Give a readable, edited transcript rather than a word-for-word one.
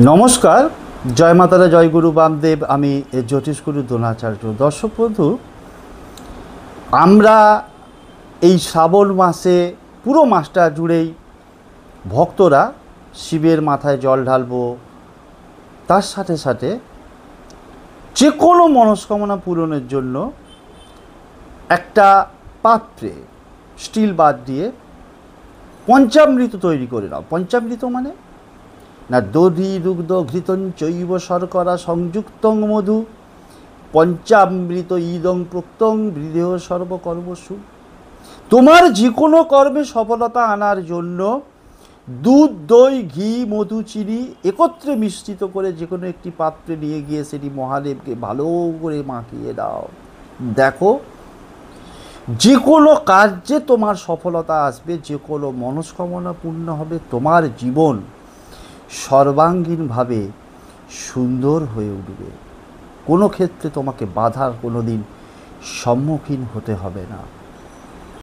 নমস্কার, জয় মাতারা, জয় গুরু বামদেব। আমি জ্যোতিষগুরু দ্রোণাচার্য। দর্শক বন্ধু, আমরা এই শ্রাবণ মাসে পুরো মাসটা জুড়েই ভক্তরা শিবের মাথায় জল ঢালবো, তার সাথে সাথে যে কোনো মনস্কামনা পূরণের জন্য একটা পাত্রে স্টিল বাদ দিয়ে পঞ্চামৃত তৈরি করে নাও। পঞ্চামৃত মানে না দধি দুগ্ধ ঘৃতং চৈব শর্করা সংযুক্তং মধু পঞ্চামৃত ইদং প্রক্তং বৃদেহ সর্বকর্মসু। তোমার যে কোনো কর্মে সফলতা আনার জন্য দুধ, দই, ঘি, মধু, চিনি একত্রে মিশ্রিত করে যে কোনো একটি পাত্রে নিয়ে গিয়ে সেটি মহাদেবকে ভালো করে মাখিয়ে দাও। দেখো, যে কোনো কার্যে তোমার সফলতা আসবে, যে কোনো মনস্কামনা পূর্ণ হবে, তোমার জীবন সর্বাঙ্গীনভাবে সুন্দর হয়ে উঠবে। কোনো ক্ষেত্রে তোমাকে বাধার কোনো দিন সম্মুখীন হতে হবে না।